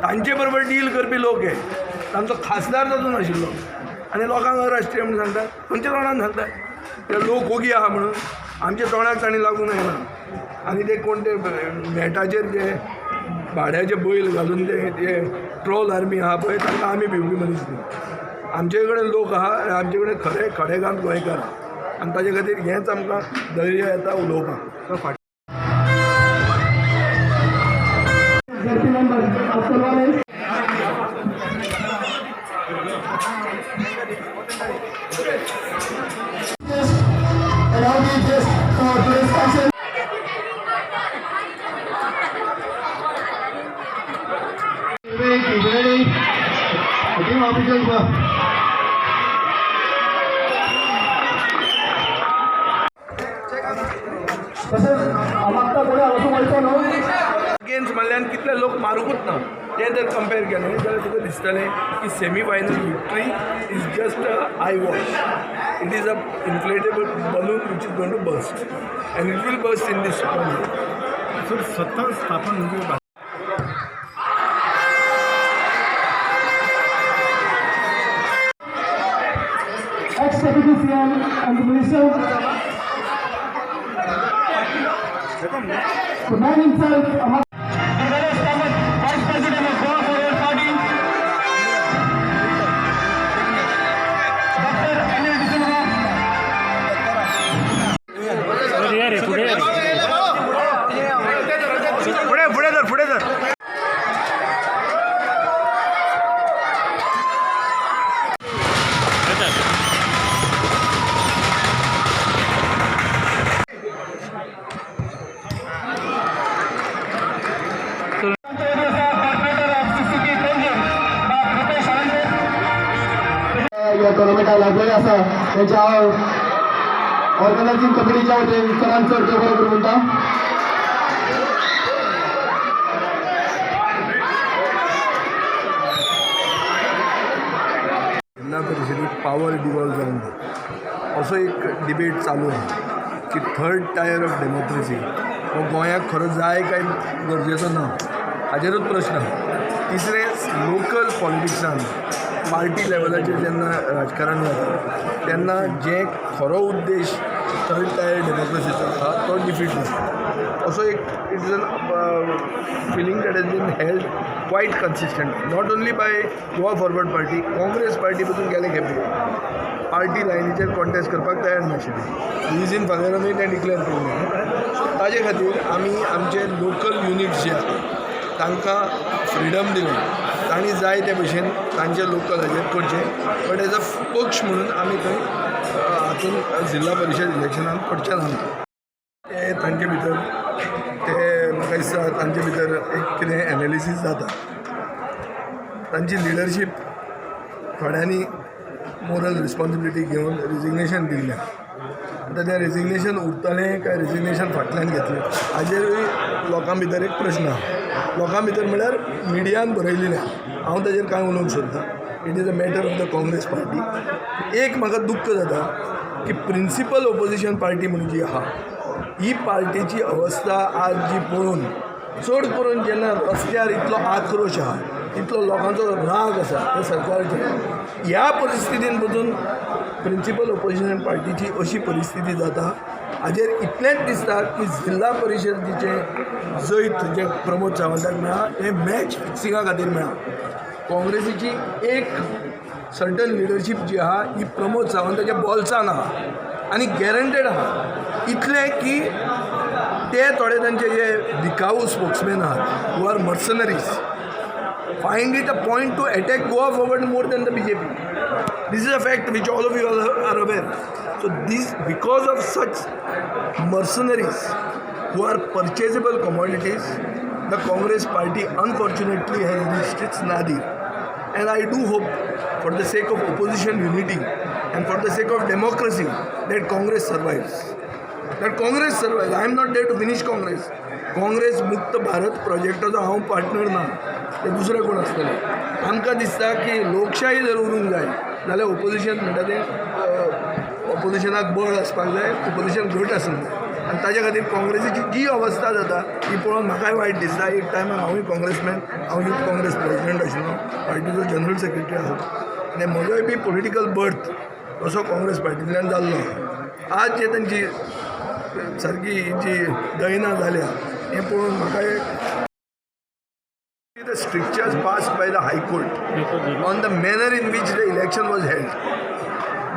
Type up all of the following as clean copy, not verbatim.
तांचे बरोबर डील करपी लोक हे तांचो खासदार तातूंत आशिल्लो आनी लोकांक अराष्ट्रीय म्हणून सांगता खंयच्या तोंडान सांगता ते लोक ओगी आहा म्हणून आमच्या तोंडाक तांणी लागूंक येना आनी ते कोण ते नेटाचेर ते भाड्याचे बैल घालून ते ट्रोल आर्मी आहा पळय तांकां आमी भिवपी मनीस न्हू आमचे कडेन लोक आहा आमचे कडेन खरे खडेगांत गोंयकार आहा आनी ताजे खातीर हेंच आमकां धैर्य येता उलोवपाक अगेन्स्ट म्हणल्यार कितले लोक मारूकूच ना ते जर कंपेर केलें जाल्यार तुका दिसतलें की semi final victory is just eye wash it is a inflatable balloon which is going to bust and it will bust in this so सत्ता स्थापन म्हणजे ex-deputy CM and the minister the man himself Vice President of Goa Forward Party Dr. Anil D'Silva पुढे धर टोर्नामेंटाक लागलेले आसा तेच्या organising कमिटीच्या वतीन चड बरोबर म्हणटा जिल्हा परिषदेत पॉवर डिवॉल्व जावन असो एक डिबेट चालू आहे की थर्ड टायर ऑफ डेमोक्रेसी हो गोंयाक खरो जाय काय गरजेचो ना हाजेरूच प्रश्न तिसरे लोकल पॉलिटिक्सान पार्टी लेवलाचेर जेन्ना राजकारण जाता तेन्ना जे खरो उद्देश थर्ड टायर डेमोक्रेसीचो आसा तो डिफीट जाता असो एक it is feeling that has been held quite consistent not only by Goa forward party Congress party पसून गेले खेपे पार्टी लायनीचेर कॉन्टेस्ट करपाक तयार नाशिल्ली रिजीन फादरानूय तें डिक्लेअर केल्लें सो ताजे खातीर आमी आमचे लोकल युनिट्स जे आसा तांकां फ्रिडम दिलें तांणी जाय ते भशेन तांचे लोकल हाजेर करचें बट एज अ पक्ष म्हणून आमी थंय हातूंत जिल्हा परिशद इलेक्शनान पडचे ना ते तांचे भितर ते म्हाका दिसता तांचे भितर एक कितें एनालिसीस जाता तांची लिडरशीप थोड्यांनी मोरल रिस्पॉन्सिबिलिटी घेवन रिजिग्नेशन दिल्लें आतां तें रेजिग्नेशन उरतलें काय रेजिग्नेशन फाटल्यान घेतलें हाजेरूय लोकां भितर एक प्रश्न आसा लोकां भितर म्हळ्यार मिडियान बरयलेलें हांव ताजेर कांय उलोवंक सोदना it is a matter of the Congress party एक म्हाका दुख्ख जाता की प्रिंसिपल ऑपोजिशन पार्टी म्हणून जी आहा ही पार्टीची अवस्था आज जी पळोवन चड करून जेन्ना रस्त्यार इतलो आक्रोश आहा इतलो लोकांचो राग आसा त्या सरकाराचेर ह्या परिस्थितीन पसून प्रिंसिपल ऑपोजिशन पार्टीची अशी परिस्थिती जाता हाजेर इतलेंच दिसता की जिल्हा परिशदेचे जैत जे प्रमोद सावंताक मेळ्ळा हें मॅच फिक्सिंगा खातीर मेळ्ळा काँग्रेसीची एक सर्टन लिडरशीप जी आहा ही प्रमोद सावंताच्या बॉल्सान आहा आनी गॅरंटेड आहा इतलें की ते थोडे तांचे जे दिकाऊ स्पोक्समॅन आहात who are mercenaries find it a point to attack Goa Forward more than the BJP. This is a fact which all of you are aware. So this, because of such mercenaries who are purchasable commodities, the Congress party unfortunately has reached its nadir. And I do hope, for the sake of opposition unity and for the sake of democracy, that Congress survives. I am not there to finish Congress. Congress मुक्त भारत प्रोजेक्टाचो हांव partner ना ते दुसरे कोण आसतले आमकां दिसता की लोकशाही जर उरूंक जाय जाल्यार ऑपोजिशन म्हणटा तें ऑपोजिशनाक बळ आसपाक जाय ऑपोजिशन घट आसूंक जाय आनी ताजे खातीर काँग्रेसीची जी अवस्था जाता ती पळोवन म्हाकाय वायट दिसता. एक टायमार हांवूय काँग्रेसमॅन, हांव यूथ काँग्रेस प्रेसिडेंट आशिल्लो, पार्टीचो जनरल सेक्रेटरी आसा आनी म्हजोय बी पॉलिटिकल बर्थ असो काँग्रेस पार्टींतल्यान जाल्लो. आज जे तांची सारकी जी दयना जाल्या हें पळोवन म्हाकाय the strictures passed by the High Court on the manner in which the election was held,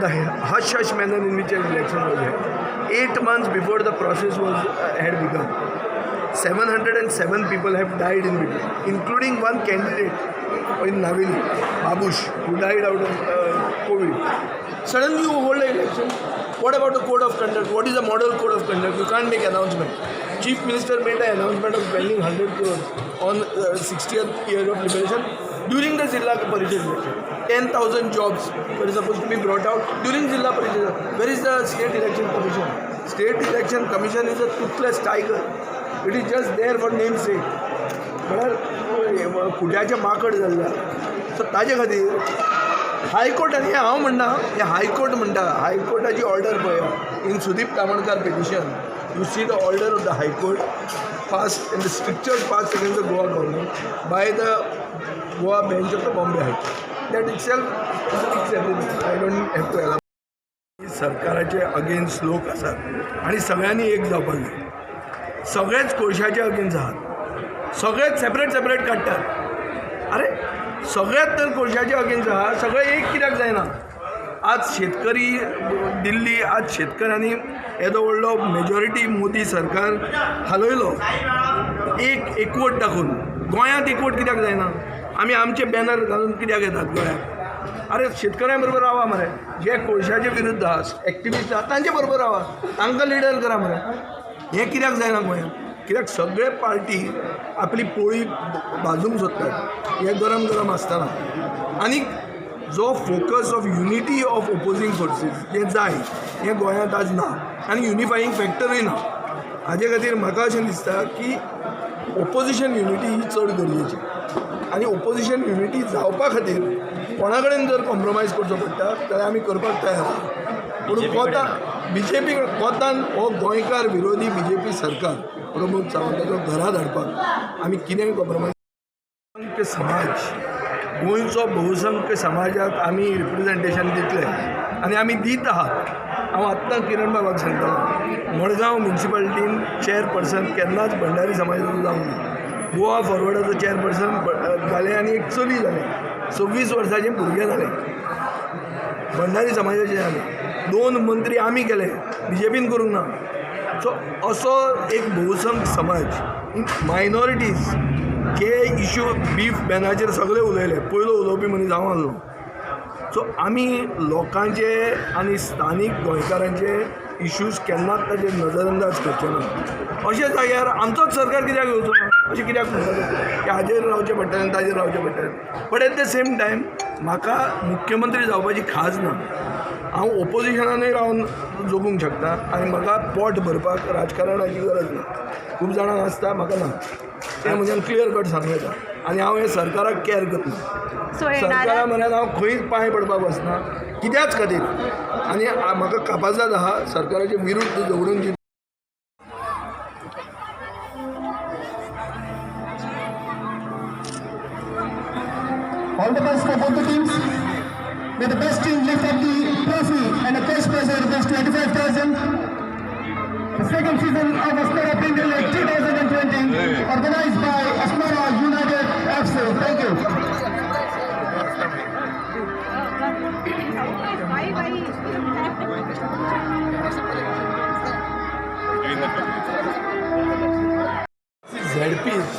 the hush-hush manner in which the election was held. 8 months before the process had begun, 707 people have died in between, including one candidate in Navili, Babush, who died out of COVID. Suddenly you hold an election. What about the code of conduct? What is the model code of conduct? You can't make announcement. Chief Minister made an announcement of spending 100 crores on 60th year of liberation during the Zilla Parishad election. 10,000 jobs were supposed to be brought out during Zilla Parishad. Where is the State Election Commission? State Election Commission is a toothless tiger. It is just there for namesake. म्हळ्यार कुड्याचें माकड जाल्ल्या. So ताजे खातीर high court आनी हांव म्हणना हें high court म्हणटा, हायकोर्टाची ऑर्डर पळया in Sudeep Tamankar petition. You see the order of the High Court passed and the strictures passed against the Goa government by the Goa bench of the Bombay High Court. That itself speaks everything. I don't have to elaborate. सरकाराचे against लोक आसात आनी सगळ्यांनी एक जावपाक जाय. सगळेच कोळशाचे अगेन्स्ट आहात, सगळेच सेपरेट काडटात. अरे सगळेच तर कोळशाचे अगेन्स्ट आहात, सगळे एक कित्याक जायना? आज शेतकरी दिल्ली, आज शेतकऱ्यांनी येदो व्हडलो मेजॉरिटी मोदी सरकार हालयलो एकवट दाखोवन. गोंयांत एकवट कित्याक जायना? आमी आमचे बॅनर घालून कित्याक येतात गोंयांत? अरे शेतकऱ्यां बरोबर रावा मरे, जे कोळशाचे विरुद्ध आहा एक्टिविस्ट आहा तांचे बरोबर रावा, तांकां लिडर करा मरे. हें कित्याक जायना गोंयांत? कित्याक सगळे पार्टी आपली पोळी भाजूंक सोदतात हें गरम आसतना. आनी जो focus of unity of opposing forces हें जाय हें गोंयांत आज ना आनी युनिफायींग फॅक्टरूय ना. हाजे खातीर म्हाका अशें दिसता की ओपोजिशन युनिटी ही चड गरजेची आनी ओपोजिशन युनिटी जावपा खातीर कोणा कडेन जर कॉम्प्रोमायज करचो पडटा जाल्यार आमी करपाक तयार आसा. पूण कोतान BJP कोतान हो गोंयकार विरोधी BJP सरकार प्रमोद सावंताचो घरा धाडपाक आमी कितेंय कॉम्प्रोमायज समाज गोंयचो बहुसंख्य समाजाक आमी रिप्रेझेंटेशन दितले आनी आमी दीत आहात. हांव आत्तां किरण बाबाक सांगतालो मडगांव म्युनिसिपालिटीन चेअरपर्सन केन्नाच भंडारी समाजाचो जावंक ना. गोवा फॉरवर्डाचो चेअरपर्सन जालें आनी एक चली जालें, 26 वर्सांचें भुरगें जालें, भंडारी समाजाचें जालें. 2 मंत्री आमी केले, BJPन करूंक ना. सो असो एक बहुसंख्य समाज मायनॉरिटीज जे इश्यू बीफ बॅनाचेर सगळे उलयले, पयलो उलोवपी मनीस हांव आसलो. सो आमी लोकांचे आनी स्थानीक गोंयकारांचे इश्यूज केन्नाच ताचेर नजरअंदाज करचे ना. अशे जाग्यार आमचोच सरकार कित्याक येवचो ना अशें कित्याक म्हणटाले की हाजेर रावचें पडटलें ताजेर रावचें पडटलें. But at the same time म्हाका मुख्यमंत्री जावपाची खाज ना. हांव ओपोजिशनानूय रावन जगूंक शकता आनी म्हाका पोट भरपाक राजकारणाची गरज ना. खूब जाणांक आसता, म्हाका ना. तें म्हज्यान क्लियर कट सांगूं येता आनी हांव हे सरकाराक केअर करता. सरकारा म्हऱ्यान हांव खंयच पांय पडपाक वचना कित्याच खातीर. आनी म्हाका कापाजाद आहा सरकाराचे विरुद्ध झगडून जी All the best for both the teams. May the best team lift up the trophy and the first prize of rupees 25,000. The second season of Asmara Premier League 2020, organized by Asmara United FC. Thank you. ZPs,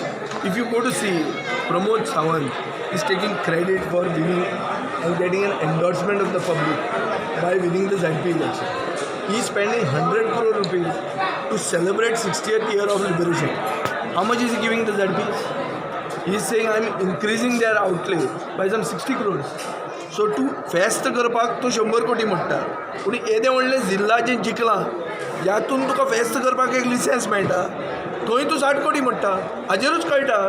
if you go to see Pramod Sawant is taking credit for winning and getting an endorsement of the public by winning the ZP election. He is spending 100 crore rupees to celebrate 60th year of liberation. How much is he giving the ZPs? He is saying I am increasing their outlay by some 60 crores. So to फेस्त करपाक तो 100 कोटी म्हणटा, पूण येदें व्हडलें जिल्लाचें जिखलां ह्यातून तुका फेस्त करपाक एक लिसेंस मेळटा, थंय तूं 60 कोटी म्हणटा. हाजेरूच कळटा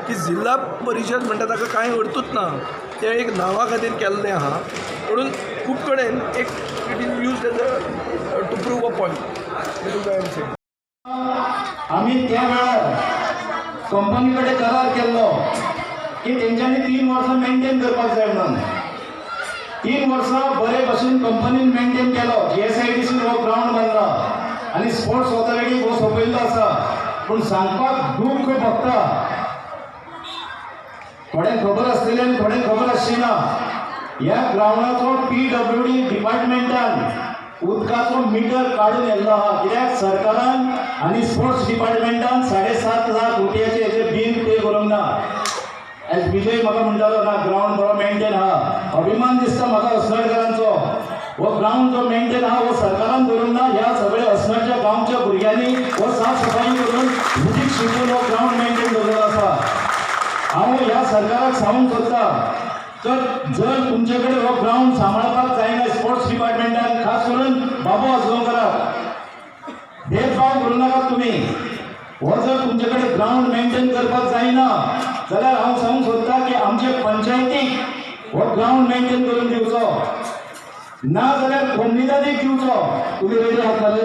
की जिल्ला परिशद म्हणटा ताका कांय अर्थूच ना, तें एक नांवा खातीर केल्लें आहा. म्हणून खूब कडेन एक it is used as to prove a point. आम्ही त्या वेळार कंपनी कडेन करार केल्लो की तेंच्यांनी 3 वर्सां मेंटेन करपाक जाय म्हणून 3 वर्सां बरे भशेन कंपनीन मेंटेन केलो GSIDC हो ग्राउंड बांदला आनी स्पोर्ट्स ऑथॉरिटी हो सोंपयल्लो आसा पूण सांगपाक दूख भोगता थोड्यांक खबर आसलेली आनी थोड्यांक खबर आसचीना ह्या ग्राउंडाचो PWD डिपार्टमेंटान उदकाचो मिटर काढून येल्लो आहा कित्याक सरकारान आनी स्पोर्ट्स डिपार्टमेंटान 7.5 लाख रुपयाचे हेचे बील पे करूंक ना एज विजय म्हाका म्हणटालो ना ग्राउंड बरो मेंटेन आहा अभिमान दिसता म्हाका अस्नळकरांचो हो ग्राउंड जो मेंटेन आहा हो सरकारान करूंक ना ह्या सगळ्या अस्नळच्या गांवच्या भुरग्यांनी हो साफ सफाई करून उदीक शिंपून हो ग्राउंड मेंटेन दवरलो आसा हांव ह्या सरकाराक सांगूंक सोदता जर तुमचे कडेन हो ग्राउंड सांबाळपाक जायना स्पोर्ट्स डिपार्टमेंटान खास करून बाबू आजगांवकाराक भेदभाव करूं नाकात तुमी हो जर तुमचे कडेन ग्राउंड मेंटेन करपाक जायना जाल्यार हांव सांगूंक सोदता की आमचे पंचायतीक हो ग्राउंड मेंटेन करून दिवचो ना जाल्यार कोमनिदादीक दिवचो तुमी रेडी आहात मरे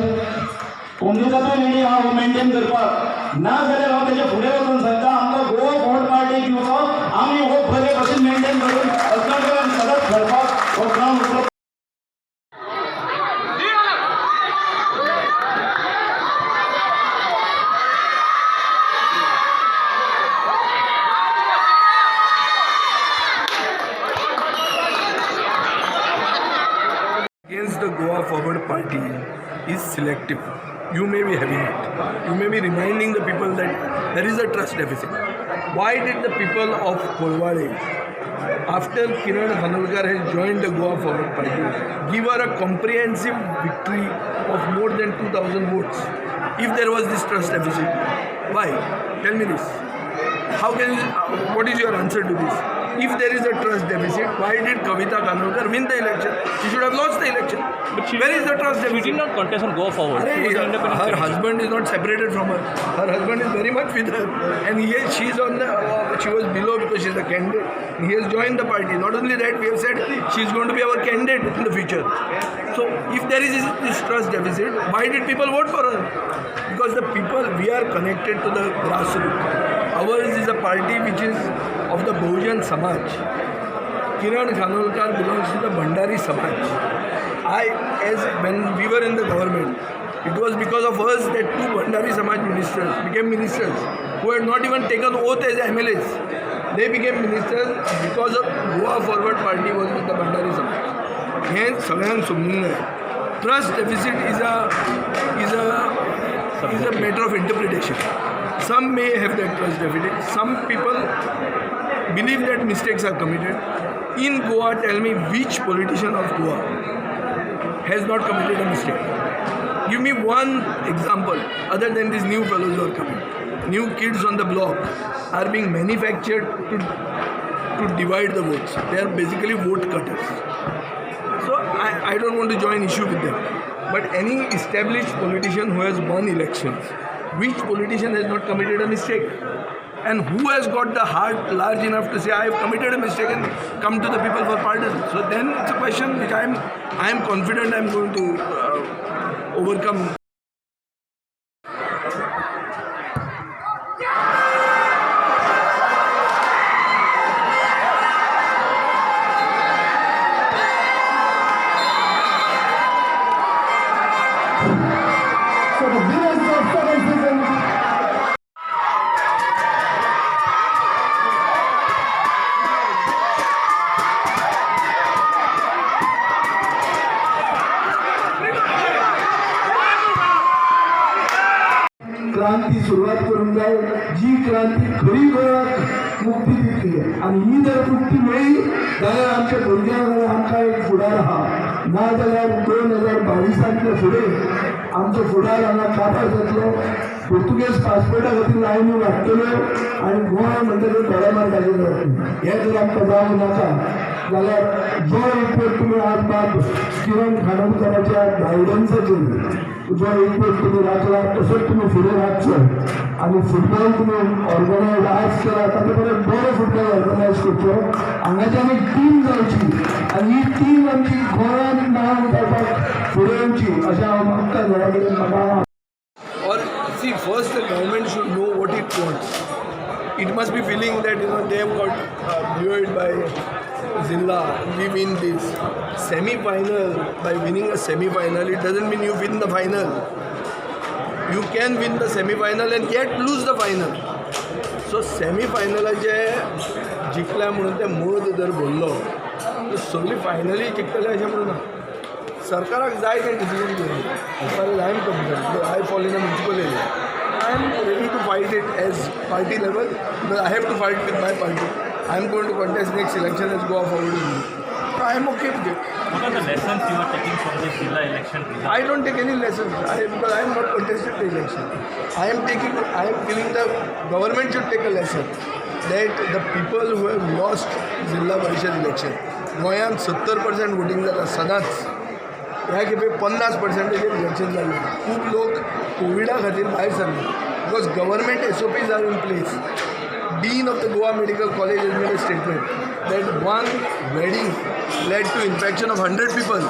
कोमनिदादूय रेडी आहा हो मेंटेन करपाक ना जाल्यार हांव तेजे फुडें वचून सांगता आमकां गोवा फोर्ट पार्टीक दिवचो आमी हो बरे भशेन मेंटेन करून अस्नळकरांक सदांच खेळपाक हो ग्राउंड उपलब्ध Against the Goa Forward Party is selective. You may be having it. You may be reminding the people that there is a trust deficit. Why did the people of Kolwade, after Kiran Khanolkar has joined the Goa Forward Party, give her a comprehensive victory of more than 2,000 votes? If there was this trust deficit, why? Tell me this. How can what is your answer to this? If there is a trust deficit, why did Kavita Khanolkar win the election? She should have lost the election. But where is the trust she deficit? did not contest and go forward. She was an independent Her candidate. husband is not separated from her. Her husband is very much with her, and yet she is on the. She was below because she is a candidate. He has joined the party. Not only that, we have said she is going to be our candidate in the future. So, if there is this trust deficit, why did people vote for her? Because the people, we are connected to the grassroots. Ours is a party which is of the Bahujan Samaj. Kiran Khanolkar belongs to the Bhandari Samaj. When we were in the government, it was because of us that 2 Bhandari Samaj ministers became ministers who had not even taken oath as MLAs. They became ministers because of Goa Forward Party was with the Bhandari Samaj. Hence, सगळ्यांक समजूंक जाय. Trust deficit is a matter of interpretation. Some may have that trust deficit. Some people believe that mistakes are committed. In Goa, tell me which politician of Goa has not committed a mistake? Give me one example other than these new fellows who are coming. New kids on the block are being manufactured to divide the votes. They are basically vote cutters. So I don't want to join issue with them. But any established politician who has won elections, which politician has not committed a mistake? And who has got the heart large enough to say, I have committed a mistake and come to the people for pardon? So then it's a question which I am confident I am going to overcome. So the winners of second season क्रांती सुरुवात करून जाय जी क्रांती खरी गोंयाक मुक्ती दितली आणि ही जर मुक्ती मेळ्ळी जाल्यार आमच्या भुरग्यांक आमकां एक फुडार आहा ना जाल्यार 2022 फुडें आमचो फुडार हांगा काबार जातलो पुर्तुगेज पासपोर्टा खातीर लायनी वाडटल्यो आनी गोंय म्हणटकीर घोडेमार घालीन वतली हें जर आमकां जावंक नाका जाल्यार जो एक तुमी आज बाब किरण खानोलकराच्या गायडन्साचेर जो एक तुम्ही राखला तसंच तुम्ही फुडें राखचो आणि फुटबॉल तुम्ही ऑर्गनायज आज केला ताचे परत बरो फुटबॉल ऑर्गनायज करचो हांगाच्यान एक टीम जावची आनी ही टीम आमची गोंयांत नांव जावपाक फुडें येवची अशें हांव मागता घरा कडेन म्हाका और feeling that they have got buoyed by Zilla. We win this semi-final. By winning a semi-final, it doesn't mean you win the final. You can win the semi-final and yet lose the final. So semi-finalaचे जिखल्या म्हणून ते मत जर बोललो तर सगळी finally जिखतले अशें म्हणून ना. सरकाराक जाय तें डिसिजन घेवंक as far as I am concern. I follow in a municipal area. I am ready to fight it as party level because I have to fight with my party. I am going to contest next election as Goa Forward. So I am okay with it. What are the lessons you are taking from this Zilla election result? I don't take any lessons because I am not contested the election. I am feeling the government should take a lesson that the people who have lost Zilla Parishad election, गोंयांत 70% voting जाता सदांच. ह्या खेपे 50% election जाल्लें. खूब लोक कोविडा खातीर भायर सरले because government SOPs are in place. Dean of the Goa Medical College has made a statement that one wedding led to infection of 100 people.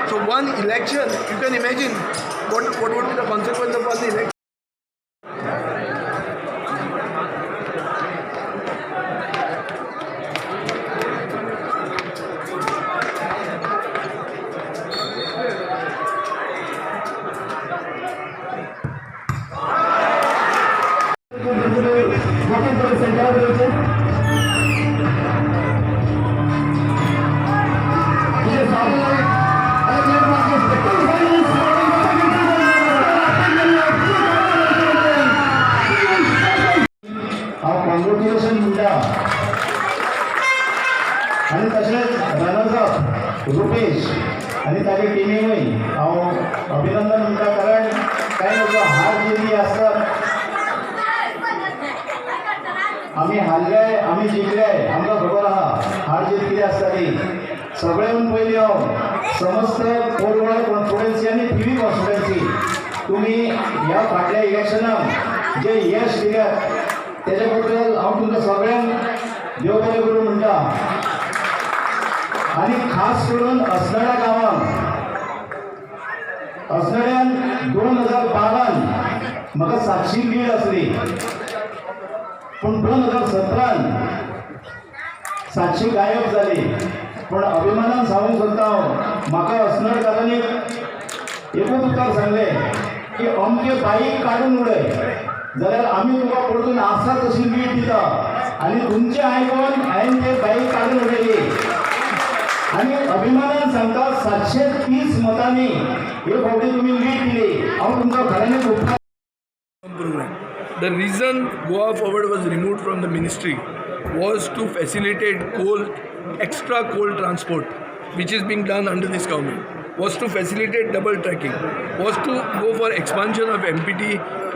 So one election, you can imagine what would be the consequence of one election. Working for the central region. Yes, congratulation म्हणटा आनी तशेंच runners up Rupesh आनी ताजे टिमीकूय हांव अभिनंदन म्हणटा. कारण कांय लोक हार जिखली आसतात. आमी हारले आमी जिखले आमकां खबर आहा हार जीत कितें आसता ती. सगळ्यांत पयलीं हांव समस्त कोरवाड कॉन्स्टिट्युएन्सी आनी PV कॉन्स्टिट्युएन्सी तुमी ह्या फाटल्या इलेक्शनाक जे यश दिल्यात तेजे बद्दल हांव तुमकां सगळ्यांक देव बरें करूं म्हणटा. आनी खास करून असनड्या गांवांत असनड्यान 2012 म्हाका 700 लीड आसली. पूण 2017 700 गायब जाली. पण अभिमानान सांगूंक सोदता हांव म्हाका असनडकारांनी एकूच उतर सांगलें की अमके बाईक काडून उडय जाल्यार आमी तुका परतून आसा तशी लीड दिता. आनी तुमचें आयकून हांवें ते बाईक काडून उडयली. आनी अभिमानान सांगता 730 मतांनी हे फावटी तुमी लीड दिली. हांव तुमकां खऱ्यांनी खूब Program. The reason Goa Forward was removed from the ministry was to facilitate extra coal transport, which is being done under this government, was to facilitate double tracking, was to go for expansion of MPT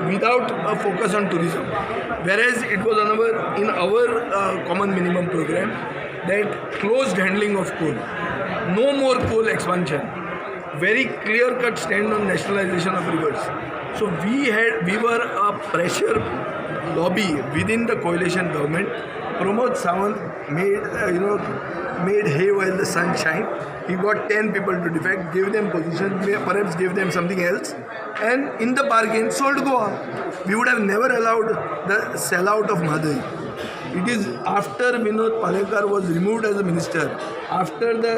without a focus on tourism. Whereas it was in our common minimum program that closed handling of coal, no more coal expansion, very clear-cut stand on nationalization of rivers. So we were a pressure lobby within the coalition government. Pramod Sawant made hay while the sun shined. He got 10 people to defect, gave them position, perhaps gave them something else, and in the bargain sold Goa. We would have never allowed the sellout of Madhai. It is after Vinod Palekar was removed as a minister, after the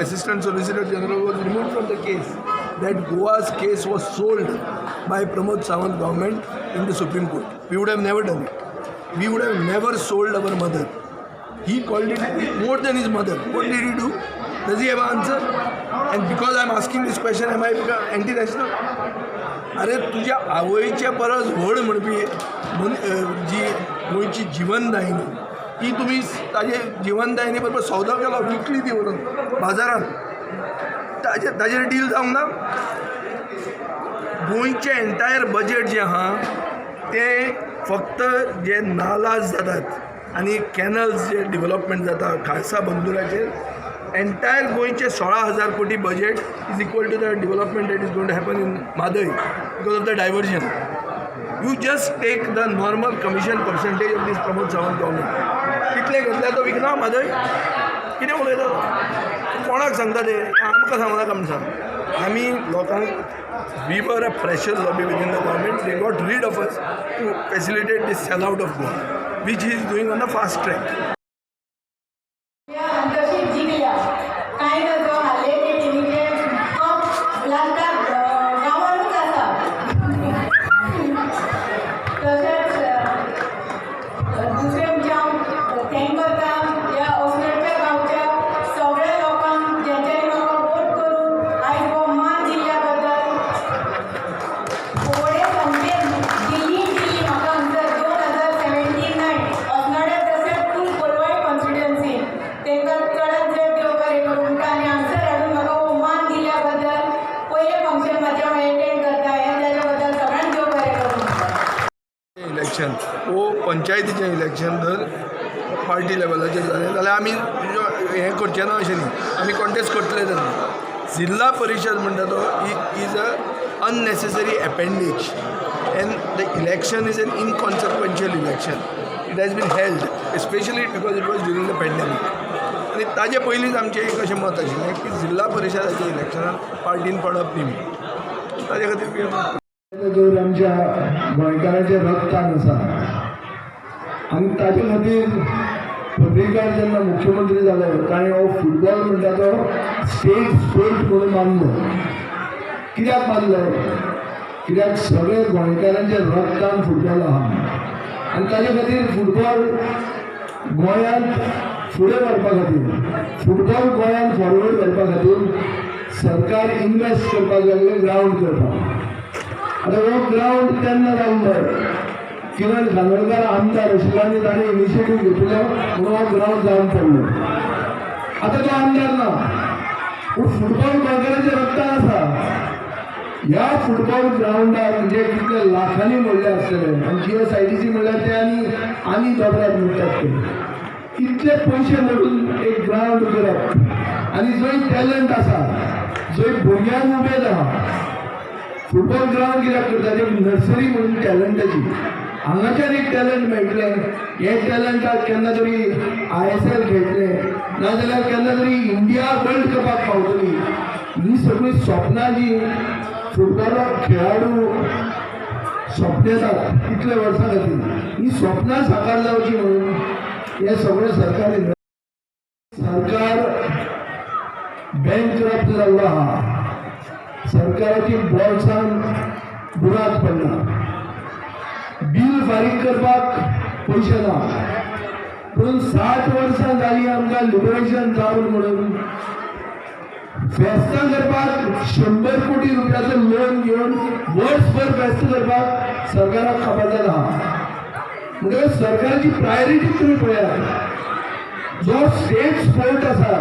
Assistant Solicitor General was removed from the case, that Goa's case was sold by Pramod Sawant government in the Supreme Court. We would have never done it. We would have never sold our mother. He called it more than his mother. What did he do? Does he have an answer? And because I am asking this question, am I anti-national? अरे तुझ्या आवयच्या परस व्हड म्हणपी जी गोंयची जिवनदायिनी ती तुमी ताजे जिवनदायिनी बरोबर सौदा केलो, विकली ती व्हरून बाजारांत. ताजेर डील जावंक ना. गोंयचें एंटायर बजेट जें आहा तें फक्त जे नालाज जातात आनी कॅनल्स जे डेव्हलपमेंट जाता खासा बंदुराचेर, एंटायर गोंयचे 16,000 कोटी budget is equal to the development that is going to happen in Mhadei because of the diversion. You just take the normal commission percentage of this Pramod Sawant government. कितले घेतल्या तो विकना म्हादय? कितें उलयता कोणाक सांगता ते? आमकां सांगू नाका म्हूण सांग. आमी लोकांक we were a pressure lobby within the government they got rid of us to facilitate this sell out of Goa which he is doing on a fast track. तशीच जिंकल्या कांय नजो हाल्ले ते टिमीचे कप लागतात गांवांनूच आसा तशेंच दुसरें म्हणजे हांव थँक करता ह्या अस्नोडच्या गांवच्या सगळ्या लोकांक जेंच्यांनी म्हाका वोट करून आयज हो मान दिल्ल्या बद्दल फुगडे संस्थेन दिल्ली म्हाका हांगसर 2017 अस्नोड्या तशेंच फूल कोलवाय कॉन्स्टिट्युएन्सीन तांकां चडांत चड देव बरें करूं म्हणटा आनी हांगसर हाडून म्हाका हो मान दिल्ल्या बद्दल पयलें फंक्शन म्हाजें हांव एटेंड करता हें ताज्या बद्दल सगळ्यांक देव बरें करूं म्हणटा. इलेक्शन वो पंचायतीचें इलेक्शन जर पार्टी लेवलाचेर जालें जाल्यार आमी हें करचें ना अशें न्ही आमी कॉन्टेस्ट करतले तेन्ना जिल्ला परिशद म्हणटा तो is a unnecessary appendage and the election is an inconsequential election. It has been held especially because it was during the pandemic. आणि ताजे पयलींच आमचें एक अशें मत आशिल्लें की जिल्ला परिशदाच्या इलेक्शनान पार्टीन पडप न्ही म्हणून ताजे खातीर जर आमच्या गोंयकारांचें रक्तान आसा आनी ताजे खातीर पर्रीकार जेन्ना मुख्यमंत्री जालो ताणें हो फुटबॉल म्हणटा तो स्टेट स्पोर्ट म्हणून मानलो. कित्याक मानलो? कित्याक सगळे गोंयकारांचे रक्तान फुटबॉल आहा आनी ताजे खातीर फुटबॉल गोंयांत फुडें व्हरपा खातीर फुटबॉल गोंयांत फॉरवर्ड करपा खातीर सरकार इन्वेस्ट करपाक लागले ग्रावंड करपाक. आतां हो ग्रावंड तेन्ना जाल्लो किरण खानोलकार आमदार आशिल्लो आनी ताणें इनिशिएटीव घेतिल्लो म्हणून हो ग्रावंड जावन पडलो. आतां तो आमदार ना पूण फुटबॉल गोंयकारांच्या रक्तान आसा. ह्या फुटबॉल ग्रावंडार म्हणजे कितले लाखांनी मोडले आसतले आनी GSIDC म्हणल्यार ते आनी दोबरात म्हणटात ते इतले पयशे मोडून एक ग्रावंड करप आनी जंय टॅलंट आसा जंय भुरग्यांक उमेद आहा. फुटबॉल ग्रावंड कित्याक करतात एक नर्सरी म्हणून टॅलंटाची हांगाच्यान एक टॅलंट मेळटलें. हे टॅलंटाक केन्ना तरी ISL खेळटले नाजाल्यार केन्ना तरी इंडिया वर्ल्ड कपाक पावतली. ही सगळीं स्वप्नां जी फुटबॉलाक खेळाडू स्वप्नेतात इतले वर्सां खातीर ही स्वप्नां साकार जावची म्हणून हे सगळें सरकार बँकरप्ट जाल्लो आहा. सरकाराची बॉल्सान बुराक पडला. बील फारीक करपाक पयशे ना पूण 60 वर्सां जालीं आमकां लिबरेशन जावन म्हणून फेस्तां करपाक 100 कोटी रुपयाचो लोन घेवन वर्सभर फेस्त करपाक सरकाराक कापायत आहा. म्हणजे सरकाराची प्रायोरिटी तुमी पळयात. जो स्टेट स्पोर्ट आसा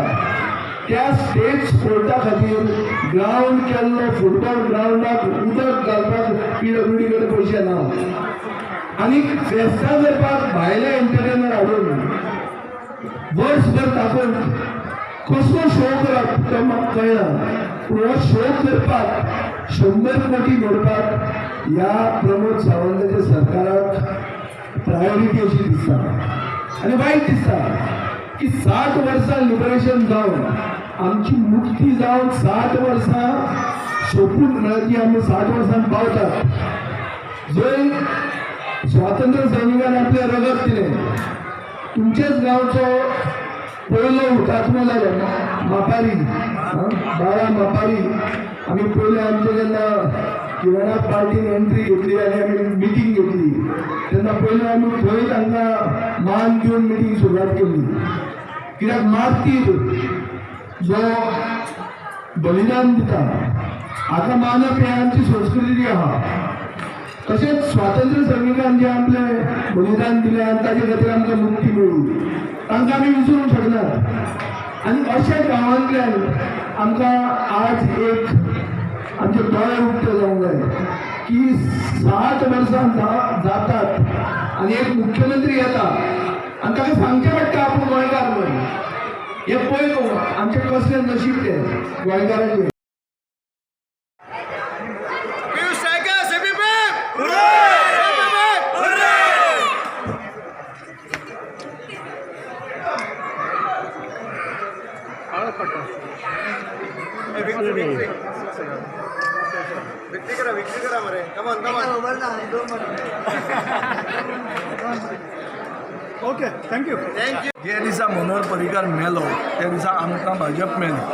त्या स्टेट स्पोर्टा खातीर ग्रावंड केल्लो फुटबॉल ग्रावंडाक उदक घालपाक PWD कडेन पयशे ना आनी फेस्तां करपाक भायले एंटरटेनर हाडून वर्सभर तापोवन कसलो शो करप तो म्हाका कळना. पूण हो शो करपाक 100 कोटी मोडपाक ह्या प्रमोद सावंताच्या सरकाराक प्रायोरिटी अशी दिसता. आनी वायट दिसता की 60 वर्सां लिबरेशन जावन आमची मुक्ती जावन 60 वर्सां सोपून ती आमी 60 वर्सां पावतात. जंय स्वातंत्र्य सैनिकान आपलें रगत दिलें. तुमचेच गांवचो पयलो हुतात्मो जालो मापारी बाळा मापारी. आमी पयले आमचे जेन्ना किरणाक पार्टीन एंट्री घेतली आनी आमी मिटींग घेतली तेन्ना पयलीं आमी थंय तांकां मान दिवन मिटींग सुरवात केल्ली. कित्याक मातीर जो बलिदान दिता आतां मानप हें आमची संस्कृती आहा. तशेंच स्वातंत्र्य सैनिकान जें आपलें बलिदान दिलें आनी ताजे खातीर आमकां मुक्ती मेळ्ळी तांकां आमी विसरूंक शकनात. आनी अशा गांवांतल्यान आमकां आज एक आमचे दोळे उक्ते जावंक जाय की 60 वर्सां जातात आनी एक मुख्यमंत्री येता आनी ताका सांगचें पडटा आपूण गोंयकार म्हणून. हे पळय आमचें कसलें नशीब तें गोंयकारांचें. victory. ओके थँक्यू जे दिसा मनोहर पर्रीकार मेलो त्या दिसा आमकां भाजप मेलें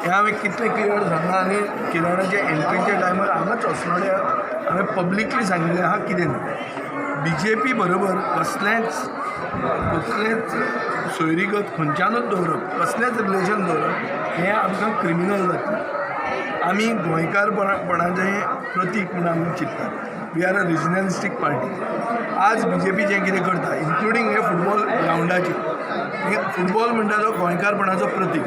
हें हांवें कितले क्लियर सांगलां आनी किरणाच्या एंट्रीच्या टायमार हांगाच असनोड्या हांवें पब्लिकली सांगिल्लें आहा कितें बी जे पी बरोबर कसलेंच सोयरीगत खंयच्यानूच दवरप कसलेंच रिलेशन दवरप हें आमकां क्रिमिनल जातलें आमी गोंयकारपणाचें प्रतीक म्हणून आमी चिंततात वी आर अ रिजनलिस्टीक पार्टी आज बी जे पी जें कितें करता इन्क्लुडींग हे फुटबॉल ग्रावंडाचेर फुटबॉल म्हणटा तो गोंयकारपणाचो प्रतीक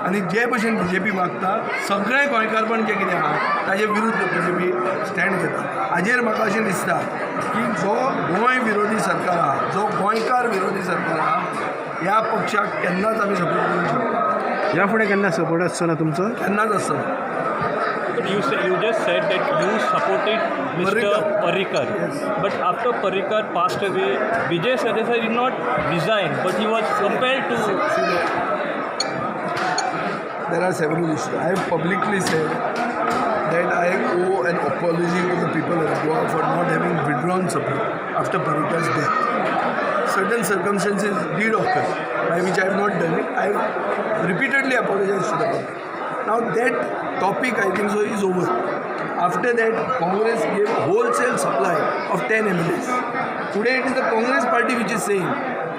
आनी जे भशेन बी जे पी वागता सगळें गोंयकारपण जें कितें आहा ताजे विरुद्ध बी जे पी स्टँड घेता हाजेर म्हाका अशें दिसता की जो गोंय विरोधी सरकार आहा जो गोंयकार विरोधी सरकार आहा ह्या पक्षाक केन्नाच आमी सपोर्ट करूंक शकता ह्या फुडें केन्ना सपोर्ट आसचो ना तुमचो केन्नाच आसता You just said that you supported Mr. Parrikar. Yes. But after Parrikar passed away, Vijay Sardesai did not resign, but he was compelled to. There are several issues. I have publicly said that I owe an apology to the people of Goa for not having withdrawn support after Parrikar's death. Certain circumstances did occur, by which I have not done it. I have repeatedly apologized to the public. Now that topic, I think so, is over. After that, Congress gave wholesale supply of 10 MLAs. Today, it is the Congress party which is saying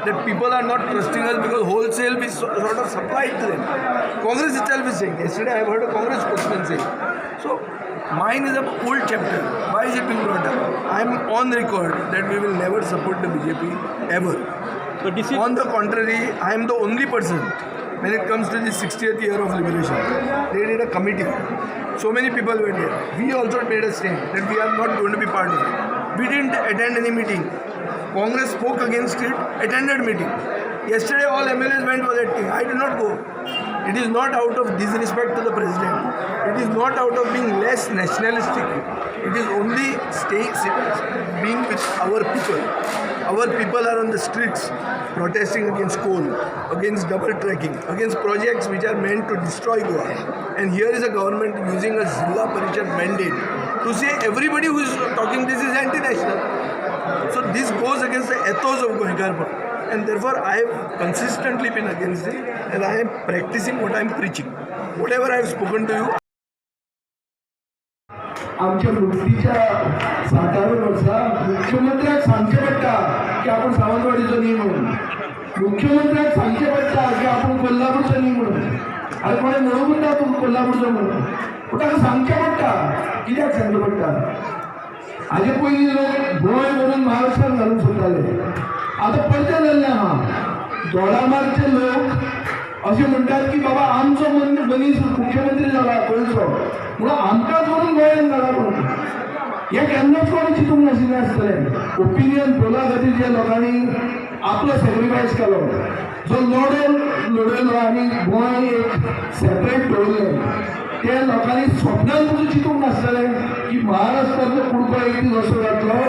that people are not trusting us because wholesale we sort of supplied to them. Congress itself is saying. Yesterday, I have heard a Congress spokesman saying. So, mine is an old chapter. Why is it being brought up? I am on record that we will never support the BJP ever. So this is On the contrary, I am the only person. When it comes to the 60th year of liberation, they did a committee. So many people were there. We also made a stand that we are not going to be part of it. We didn't attend any meeting. Congress spoke against it, attended meeting. Yesterday all MLAs went for that thing. I did not go. It is not out of disrespect to the president. It is not out of being less nationalistic. It is only being with our people. Our people are on the streets protesting against coal, against double tracking, against projects which are meant to destroy Goa. And here is a government using a Zilla Parishad mandate to say everybody who is talking this is anti-national. So this goes against the ethos of Goenkarpur. And therefore I have consistently been against it and I am practicing what I am preaching. Whatever I have spoken to you. आमच्या लुटलीच्या 7व्या वर्सा मुख्यमंत्र्याक सांगचे पडटा की आपण सावंतवाडीचो न्ही म्हणून मुख्यमंत्र्याक सांगचे पडटा की आपण कोल्हापूरचो न्ही म्हणून आनी कोणें म्हणूंक म्हणटा तूं कोल्हापूरचो म्हणून पूण ताका सांगचे पडटा कित्याक सांगचे पडटा हाजे पयलीं लोक गोंय म्हणून महाराष्ट्रान घालूंक सोदताले आतां परते जाल्ले आहा दोडामार्गचे लोक अशें म्हणटात की बाबा आमचो मनीस मुख्यमंत्री जाला गोंयचो म्हणून आमकांच म्हणून गोंयांत घाला म्हणून हे केन्नाच कोणी चिंतूंक नाशिल्लें आसतलें ओपिनियन पोला खातीर जे लोकांनी आपलो सॅक्रिफायस केलो जो लडयलो आनी गोंय एक सेपरेट दवरलें त्या लोकांनी स्वप्नान तुझं चिंतूंक नासतलें की महाराष्ट्रांतलो कुडको एक दीस असो जातलो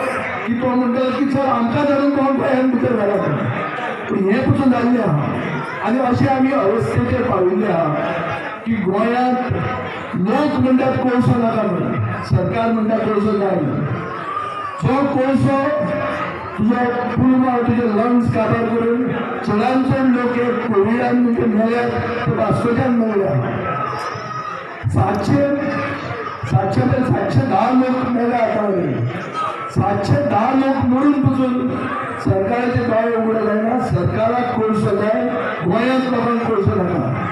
की तो म्हणटलो की चल आमकां धाडून कोण गोंयांत भितर घाला पूण हें पसून जाल्लें आहा आनी अशें आमी अवस्थेचेर पाविल्ले आहा की गोंयांत लोक म्हणटात कोळसो नाका म्हणून सरकार म्हणटा कोळसो जाय जो कोळसो तुजो पुलमा तुजे लंग्स काबार करून चडांत चड लोक हे कोविडान म्हणजे मेल्यात ते वास्कोच्यान मेळ्ळ्या 710 लोक मेले आतां 710 लोक मरून पसून सरकाराचे दोळे उगडे जायना सरकाराक कोळसो जाय गोंयांत लोकांक कोळसो नाका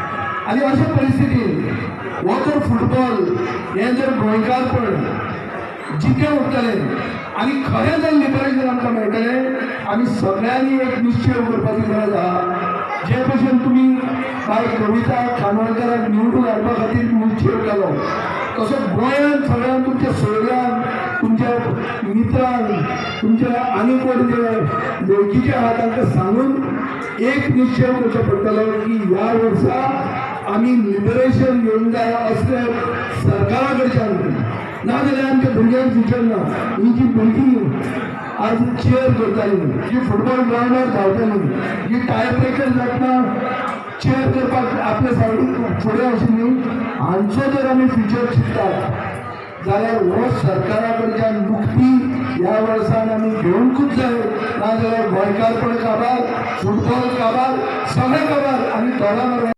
आनी अशे परिस्थितींत हो जर फुटबॉल हें जर गोंयकारपण जिखें उरतलें आनी खरें जर लिबरेशन आमकां मेळटलें आमी सगळ्यांनी एक निश्चय करपाची गरज आहा जे भशेन तुमी बाय कविता खानवळकराक निवडून हाडपा खातीर निश्चय केलो तसो गोंयांत सगळ्यांक तुमच्या सोयऱ्यांक तुमच्या मित्रांक तुमच्या आनी कोण जे वळखीचे आहा तांकां सांगून एक निश्चय करचो पडटलो की ह्या वर्सा आमी लिबरेशन घेवंक जाय असले सरकारा कडच्यान ना जाल्यार आमच्या भुरग्यांक फ्युचर ना ही जी भुरगीं आज चेअर करतालीं जी फुटबॉल ग्रावंडार धांवतालीं जी टाय ब्रेकर जातना चेअर करपाक आपल्या सायडीक फुडें आशिल्ली हांचो जर आमी फ्युचर चिंततात जाल्यार हो सरकारा कडच्यान मुक्ती ह्या वर्सान आमी घेवंकूच जाय, नाजाल्यार गोंयकारपण काबार, फुटबॉल काबार, सगळें काबार आनी तोंडां